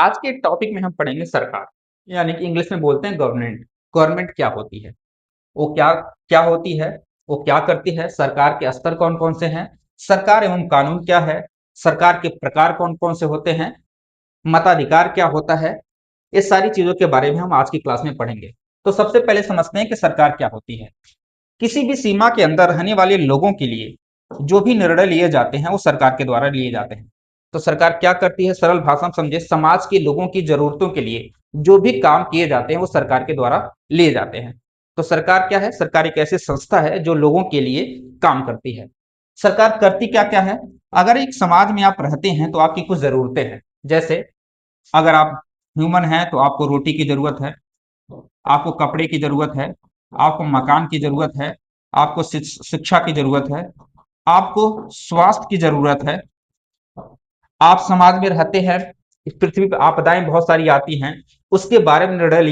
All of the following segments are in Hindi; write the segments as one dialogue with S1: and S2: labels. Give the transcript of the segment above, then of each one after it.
S1: आज के टॉपिक में हम पढ़ेंगे सरकार, यानी कि इंग्लिश में बोलते हैं गवर्नमेंट। गवर्नमेंट क्या होती है, वो क्या क्या होती है, वो क्या करती है, सरकार के स्तर कौन कौन से हैं, सरकार एवं कानून क्या है, सरकार के प्रकार कौन कौन से होते हैं, मताधिकार क्या होता है। इस सारी चीजों के बारे में हम आज की क्लास में पढ़ेंगे। तो सबसे पहले समझते हैं कि सरकार क्या होती है। किसी भी सीमा के अंदर रहने वाले लोगों के लिए जो भी निर्णय लिए जाते हैं वो सरकार के द्वारा लिए जाते हैं। तो सरकार क्या करती है, सरल भाषा में समझे, समाज के लोगों की जरूरतों के लिए जो भी काम किए जाते हैं वो सरकार के द्वारा लिए जाते हैं। तो सरकार क्या है, सरकार एक ऐसी संस्था है जो लोगों के लिए काम करती है। सरकार करती क्या क्या है। अगर एक समाज में आप रहते हैं तो आपकी कुछ जरूरतें हैं। जैसे अगर आप ह्यूमन हैं तो आपको रोटी की जरूरत है, आपको कपड़े की जरूरत है, आपको मकान की जरूरत है, आपको शिक्षा की जरूरत है, आपको स्वास्थ्य की जरूरत है। आप समाज में रहते हैं, इस पृथ्वी पर आपदाएं बहुत सारी आती हैं, उसके बारे में निर्णय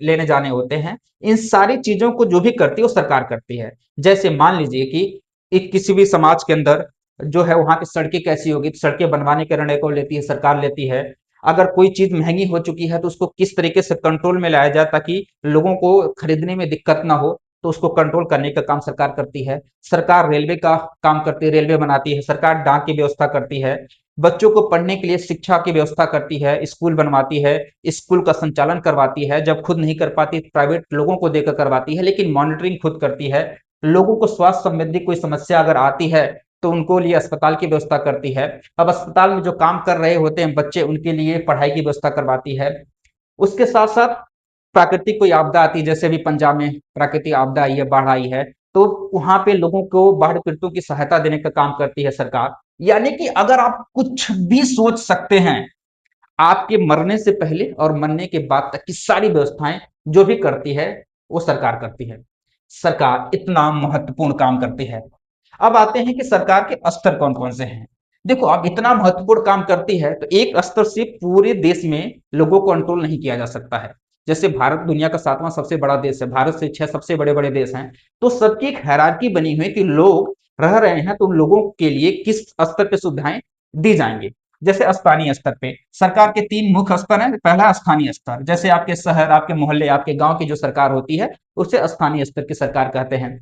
S1: लेने जाने होते हैं। इन सारी चीजों को जो भी करती है वो सरकार करती है। जैसे मान लीजिए कि एक किसी भी समाज के अंदर जो है वहां की सड़कें कैसी होगी, तो सड़कें बनवाने के निर्णय को लेती है सरकार, लेती है। अगर कोई चीज महंगी हो चुकी है तो उसको किस तरीके से कंट्रोल में लाया जाए ताकि लोगों को खरीदने में दिक्कत ना हो, तो उसको कंट्रोल करने का काम सरकार करती है। सरकार रेलवे का काम करती है, रेलवे बनाती है। सरकार डाक की व्यवस्था करती है, बच्चों को पढ़ने के लिए शिक्षा की व्यवस्था करती है, स्कूल बनवाती है, स्कूल का संचालन करवाती है। जब खुद नहीं कर पाती प्राइवेट लोगों को देकर करवाती है, लेकिन मॉनिटरिंग खुद करती है। लोगों को स्वास्थ्य संबंधी कोई समस्या अगर आती है तो उनको लिए अस्पताल की व्यवस्था करती है। अब अस्पताल में जो काम कर रहे होते हैं बच्चे, उनके लिए पढ़ाई की व्यवस्था करवाती है। उसके साथ साथ प्राकृतिक कोई आपदा आती है, जैसे अभी पंजाब में प्राकृतिक आपदा आई है, बाढ़ आई है, तो वहां पे लोगों को बाढ़ पीड़ितों की सहायता देने का काम करती है सरकार। यानी कि अगर आप कुछ भी सोच सकते हैं, आपके मरने से पहले और मरने के बाद तक की सारी व्यवस्थाएं जो भी करती है वो सरकार करती है। सरकार इतना महत्वपूर्ण काम करती है। अब आते हैं कि सरकार के स्तर कौन कौन से हैं। देखो, अब इतना महत्वपूर्ण काम करती है तो एक स्तर से पूरे देश में लोगों को कंट्रोल नहीं किया जा सकता है। जैसे भारत दुनिया का 7वां सबसे बड़ा देश है, भारत से 6 सबसे बड़े बड़े देश हैं, तो सबकी एक हायरार्की बनी हुई है कि लोग रह रहे हैं तो उन लोगों के लिए किस स्तर पे सुविधाएं दी जाएंगी। जैसे स्थानीय स्तर पे सरकार के 3 मुख्य स्तर हैं। पहला स्थानीय स्तर, जैसे आपके शहर, आपके मोहल्ले, आपके गांव की जो सरकार होती है उसे स्थानीय स्तर की सरकार कहते हैं।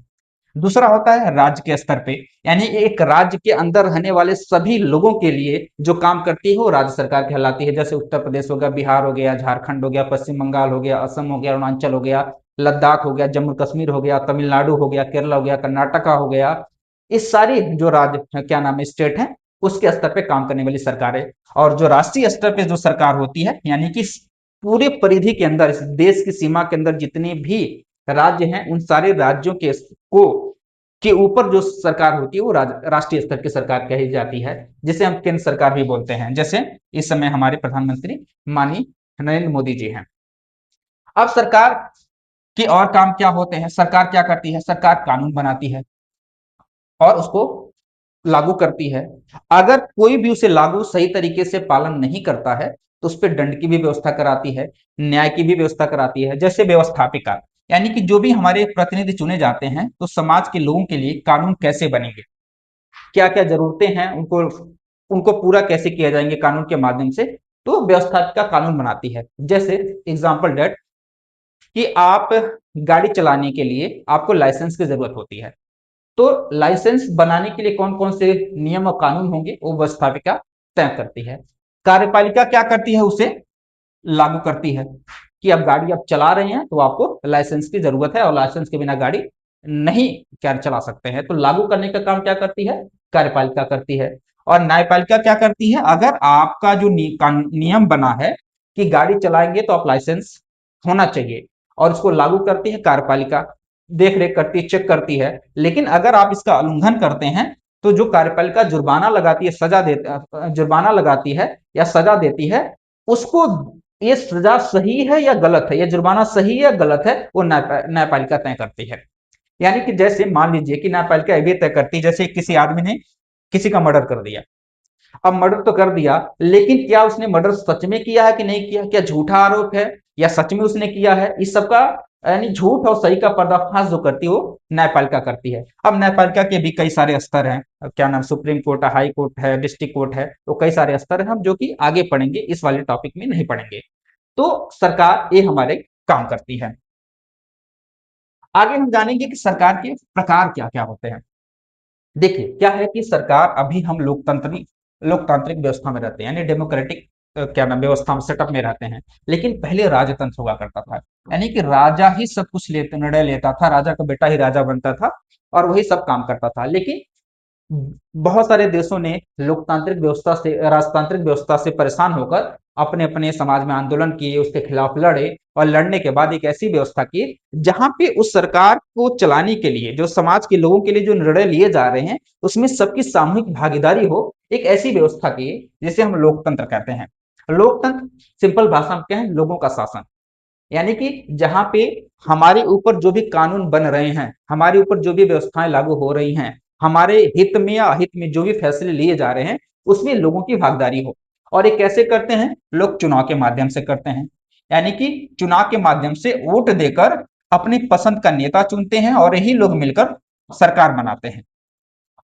S1: दूसरा होता है राज्य के स्तर पे, यानी एक राज्य के अंदर रहने वाले सभी लोगों के लिए जो काम करती है वो राज्य सरकार कहलाती है। जैसे उत्तर प्रदेश हो गया, बिहार हो गया, झारखंड हो गया, पश्चिम बंगाल हो गया, असम हो गया, अरुणाचल हो गया, लद्दाख हो गया, जम्मू कश्मीर हो गया, तमिलनाडु हो गया, केरला हो गया, कर्नाटका हो गया। इस सारी जो राज्य क्या नाम है स्टेट है, उसके स्तर पे काम करने वाली सरकार है। और जो राष्ट्रीय स्तर पे जो सरकार होती है, यानी कि पूरे परिधि के अंदर, इस देश की सीमा के अंदर जितने भी राज्य हैं उन सारे राज्यों को के ऊपर जो सरकार होती है वो राष्ट्रीय स्तर की सरकार कही जाती है, जिसे हम केंद्र सरकार भी बोलते हैं। जैसे इस समय हमारे प्रधानमंत्री माननीय नरेंद्र मोदी जी हैं। अब सरकार के और काम क्या होते हैं, सरकार क्या करती है, सरकार कानून बनाती है और उसको लागू करती है। अगर कोई भी उसे लागू सही तरीके से पालन नहीं करता है तो उस पर दंड की भी व्यवस्था कराती है, न्याय की भी व्यवस्था कराती है। जैसे व्यवस्थापिका, यानी कि जो भी हमारे प्रतिनिधि चुने जाते हैं तो समाज के लोगों के लिए कानून कैसे बनेंगे, क्या क्या जरूरतें हैं, उनको उनको पूरा कैसे किया जाएंगे कानून के माध्यम से, तो व्यवस्थापिका कानून बनाती है। जैसे एग्जाम्पल डेट कि आप गाड़ी चलाने के लिए आपको लाइसेंस की जरूरत होती है, तो लाइसेंस बनाने के लिए कौन कौन से नियम और कानून होंगे वो व्यवस्थापिका तय करती है। कार्यपालिका क्या करती है, उसे लागू करती है कि अब गाड़ी आप चला रहे हैं तो आपको लाइसेंस की जरूरत है और लाइसेंस के बिना गाड़ी नहीं क्या चला सकते हैं। तो लागू करने का काम क्या करती है, कार्यपालिका करती है। और न्यायपालिका क्या करती है, अगर आपका जो नियम बना है कि गाड़ी चलाएंगे तो आप लाइसेंस होना चाहिए, और उसको लागू करती है कार्यपालिका, देख रेख करती है, चेक करती है। लेकिन अगर आप इसका उल्लंघन करते हैं तो जो कार्यपालिका जुर्माना लगाती है, जुर्माना लगाती है या सजा देती है, उसको ये सजा सही है या गलत है, या जुर्माना सही है या गलत है, वो न्यायपालिका तय करती है। यानी कि जैसे मान लीजिए कि न्यायपालिका ये तय करती है, जैसे किसी आदमी ने किसी का मर्डर कर दिया। अब मर्डर तो कर दिया, लेकिन क्या उसने मर्डर सच में किया है कि नहीं किया, क्या झूठा आरोप है या सच में उसने किया है, इस सब का यानी झूठ और सही का पर्दाफाश जो करती है वो न्यायपालिका करती है। अब न्यायपालिका के भी कई सारे स्तर हैं, क्या नाम, सुप्रीम कोर्ट है, हाई कोर्ट है, डिस्ट्रिक्ट कोर्ट है, तो कई सारे स्तर हैं, हम जो कि आगे पढ़ेंगे, इस वाले टॉपिक में नहीं पढ़ेंगे। तो सरकार ये हमारे काम करती है। आगे हम जानेंगे कि सरकार के प्रकार क्या क्या होते हैं। देखिए क्या है कि सरकार, अभी हम लोकतांत्रिक व्यवस्था में रहते हैं, यानी डेमोक्रेटिक क्या नाम व्यवस्था में, सेटअप में रहते हैं। लेकिन पहले राजतंत्र हुआ करता था, यानी कि राजा ही सब कुछ निर्णय लेता था, राजा का बेटा ही राजा बनता था और वही सब काम करता था। लेकिन बहुत सारे देशों ने लोकतांत्रिक व्यवस्था से, राजतांत्रिक व्यवस्था से परेशान होकर अपने अपने समाज में आंदोलन किए, उसके खिलाफ लड़े और लड़ने के बाद एक ऐसी व्यवस्था की जहां पे उस सरकार को चलाने के लिए, जो समाज के लोगों के लिए जो निर्णय लिए जा रहे हैं, उसमें सबकी सामूहिक भागीदारी हो, एक ऐसी व्यवस्था की जिसे हम लोकतंत्र कहते हैं। लोकतंत्र सिंपल भाषा में क्या है, लोगों का शासन। यानी कि जहां पे हमारे ऊपर जो भी कानून बन रहे हैं, हमारे ऊपर जो भी व्यवस्थाएं लागू हो रही हैं, हमारे हित में या अहित में जो भी फैसले लिए जा रहे हैं, उसमें लोगों की भागीदारी हो। और ये कैसे करते हैं, लोग चुनाव के माध्यम से करते हैं। यानी कि चुनाव के माध्यम से वोट देकर अपनी पसंद का नेता चुनते हैं और यही लोग मिलकर सरकार बनाते हैं।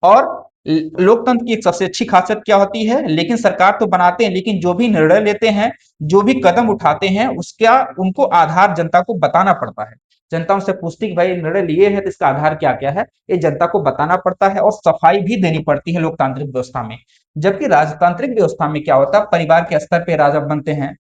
S1: और लोकतंत्र की एक सबसे अच्छी खासियत क्या होती है, लेकिन सरकार तो बनाते हैं, लेकिन जो भी निर्णय लेते हैं, जो भी कदम उठाते हैं, उसका उनको आधार जनता को बताना पड़ता है। जनता उनसे पूछती कि भाई निर्णय लिए हैं तो इसका आधार क्या क्या है, ये जनता को बताना पड़ता है और सफाई भी देनी पड़ती है लोकतांत्रिक व्यवस्था में। जबकि राजतांत्रिक व्यवस्था में क्या होता है, परिवार के स्तर पे राजा बनते हैं,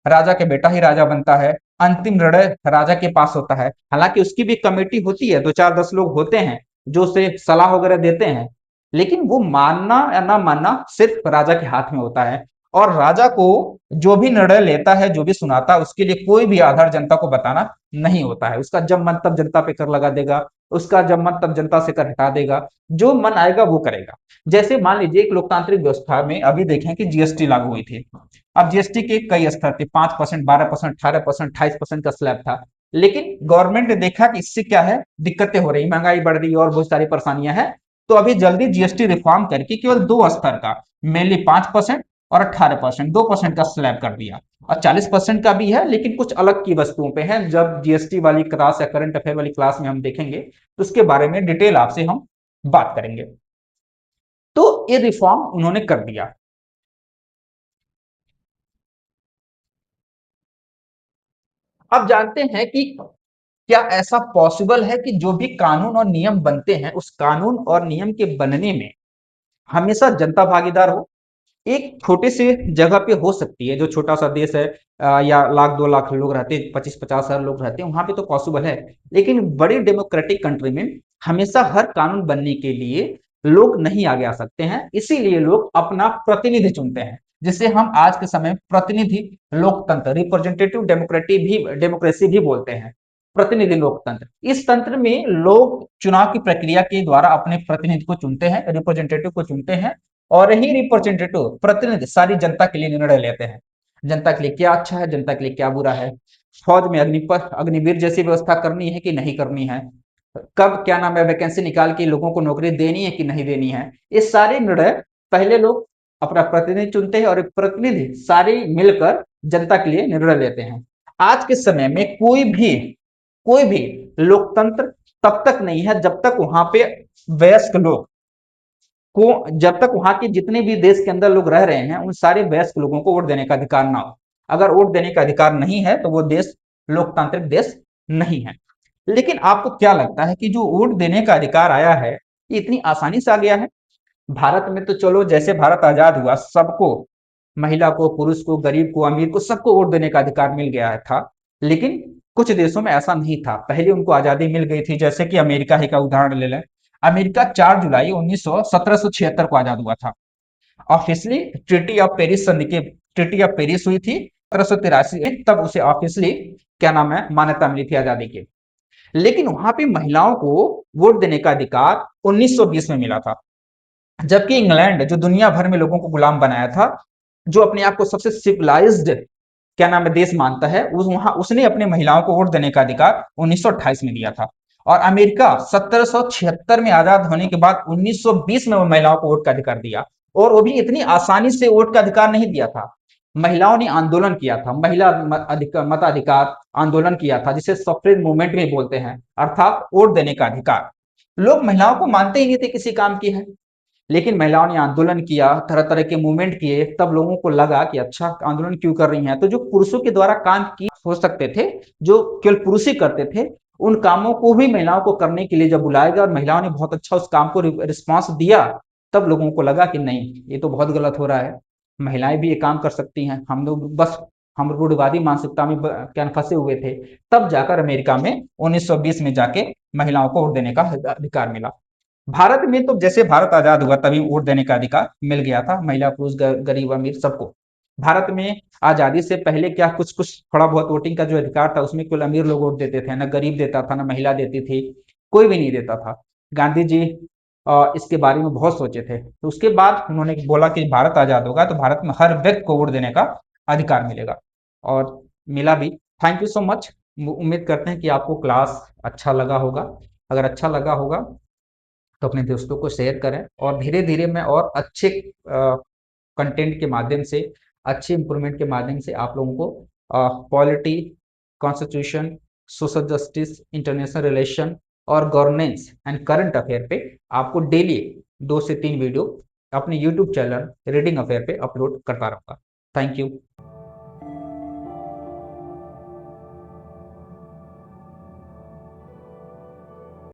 S1: राजा के बेटा ही राजा बनता है, अंतिम निर्णय राजा के पास होता है। हालांकि उसकी भी कमेटी होती है, 2 4 10 लोग होते हैं जो उसे सलाह वगैरह देते हैं, लेकिन वो मानना या ना मानना सिर्फ राजा के हाथ में होता है। और राजा को जो भी निर्णय लेता है, जो भी सुनाता है, उसके लिए कोई भी आधार जनता को बताना नहीं होता है। उसका जब मन तब जनता पे कर लगा देगा, उसका जब मन तब जनता से कर हटा देगा, जो मन आएगा वो करेगा। जैसे मान लीजिए एक लोकतांत्रिक व्यवस्था में अभी देखें कि जीएसटी लागू हुई थी। अब जीएसटी के कई स्तर थे, 5%, 12%, 18%, 28% का स्लैब था। लेकिन गवर्नमेंट ने देखा कि इससे क्या है, दिक्कतें हो रही, महंगाई बढ़ रही है और बहुत सारी परेशानियां हैं। तो अभी जल्दी जीएसटी रिफॉर्म करके केवल 2 स्तर का, मेनली 5% और 18%, 2% का स्लैब कर दिया। और 40% का भी है, लेकिन कुछ अलग की वस्तुओं पे है। जब जीएसटी वाली क्लास या करंट अफेयर वाली क्लास में हम देखेंगे तो उसके बारे में डिटेल आपसे हम बात करेंगे। तो ये रिफॉर्म उन्होंने कर दिया। अब जानते हैं कि क्या ऐसा पॉसिबल है कि जो भी कानून और नियम बनते हैं, उस कानून और नियम के बनने में हमेशा जनता भागीदार हो। एक छोटे से जगह पे हो सकती है, जो छोटा सा देश है, या 1 लाख 2 लाख लोग रहते हैं, 25 50 हजार लोग रहते हैं, वहां पे तो पॉसिबल है। लेकिन बड़ी डेमोक्रेटिक कंट्री में हमेशा हर कानून बनने के लिए लोग नहीं आगे आ सकते हैं, इसीलिए लोग अपना प्रतिनिधि चुनते हैं, जिसे हम आज के समय प्रतिनिधि लोकतंत्र, रिप्रेजेंटेटिव डेमोक्रेसी भी बोलते हैं। प्रतिनिधि लोकतंत्र, इस तंत्र में लोग चुनाव की प्रक्रिया के द्वारा अपने प्रतिनिधि को चुनते हैं, रिप्रेजेंटेटिव को चुनते हैं। और ही रिप्रेजेंटेटिव, प्रतिनिधि, सारी जनता के लिए निर्णय लेते हैं। जनता के लिए क्या अच्छा है, जनता के लिए क्या बुरा है, फौज में अग्निपथ अग्निवीर जैसी व्यवस्था करनी है कि नहीं करनी है, कब क्या नाम है वैकेंसी निकाल के लोगों को नौकरी देनी है कि नहीं देनी है, ये सारे निर्णय पहले लोग अपना प्रतिनिधि चुनते हैं और एक प्रतिनिधि सारे मिलकर जनता के लिए निर्णय लेते हैं। आज के समय में कोई भी लोकतंत्र तब तक नहीं है जब तक वहां पे वयस्क लोग को, जब तक वहां के जितने भी देश के अंदर लोग रह रहे हैं, उन सारे वयस्क लोगों को वोट देने का अधिकार ना हो। अगर वोट देने का अधिकार नहीं है तो वो देश लोकतांत्रिक देश नहीं है। लेकिन आपको क्या लगता है कि जो वोट देने का अधिकार आया है, ये इतनी आसानी से आ गया है? भारत में तो चलो, जैसे भारत आजाद हुआ, सबको, महिला को, पुरुष को, गरीब को, अमीर को, सबको वोट देने का अधिकार मिल गया था। लेकिन कुछ देशों में ऐसा नहीं था, पहले उनको आजादी मिल गई थी। जैसे कि अमेरिका ही का उदाहरण ले लें। अमेरिका 4 जुलाई 1776 को आजाद हुआ था। ऑफिशियली ट्रिटी ऑफ पेरिस संधि के, ट्रिटी ऑफ पेरिस हुई थी 1783 में, तब उसे ऑफिशियली क्या नाम है मान्यता मिली थी आजादी की। लेकिन वहां पे महिलाओं को वोट देने का अधिकार 1920 में मिला था। जबकि इंग्लैंड, जो दुनिया भर में लोगों को गुलाम बनाया था, जो अपने आप को सबसे सिविलाइज्ड क्या नाम है देश मानता है, वहां उसने अपने महिलाओं को वोट देने का अधिकार 1928 में दिया था। और अमेरिका 1776 में आजाद होने के बाद 1920 में वो महिलाओं को वोट का अधिकार दिया। और वो भी इतनी आसानी से वोट का अधिकार नहीं दिया था। महिलाओं ने आंदोलन किया था, महिला मताधिकार आंदोलन किया था, जिसे सफ्रेज मूवमेंट भी बोलते हैं, अर्थात वोट देने का अधिकार। लोग महिलाओं को मानते ही नहीं थे किसी काम की है, लेकिन महिलाओं ने आंदोलन किया, तरह तरह के मूवमेंट किए, तब लोगों को लगा कि अच्छा आंदोलन क्यों कर रही हैं। तो जो पुरुषों के द्वारा काम किए हो सकते थे, जो केवल पुरुष ही करते थे, उन कामों को भी महिलाओं को करने के लिए जब बुलाया गया और महिलाओं ने बहुत अच्छा उस काम को रिस्पॉन्स दिया, तब लोगों को लगा कि नहीं, ये तो बहुत गलत हो रहा है, महिलाएं भी ये काम कर सकती हैं। हम लोग बस हम रूढ़िवादी मानसिकता में क्या फंसे हुए थे। तब जाकर अमेरिका में 1920 में जाके महिलाओं को वोट देने का अधिकार मिला। भारत में तो जैसे भारत आजाद हुआ तभी वोट देने का अधिकार मिल गया था, महिला पुरुष गरीब अमीर सबको। भारत में आजादी से पहले क्या कुछ कुछ थोड़ा बहुत वोटिंग का जो अधिकार था, उसमें केवल अमीर लोग वोट देते थे, ना गरीब देता था, ना महिला देती थी, कोई भी नहीं देता था। गांधी जी इसके बारे में बहुत सोचे थे, तो उसके बाद उन्होंने बोला कि भारत आजाद होगा तो भारत में हर व्यक्ति को वोट देने का अधिकार मिलेगा, और मिला भी। Thank you so much. उम्मीद करते हैं कि आपको क्लास अच्छा लगा होगा। अगर अच्छा लगा होगा तो अपने दोस्तों को शेयर करें, और धीरे धीरे मैं और अच्छे कंटेंट के माध्यम से, अच्छे इंप्रूवमेंट के माध्यम से आप लोगों को polity, constitution, social justice, international relation और गवर्नेंस एंड करंट अफेयर पे आपको डेली 2 से 3 वीडियो अपने यूट्यूब चैनल रीडिंग अफेयर पे अपलोड करता रहूँगा। Thank you.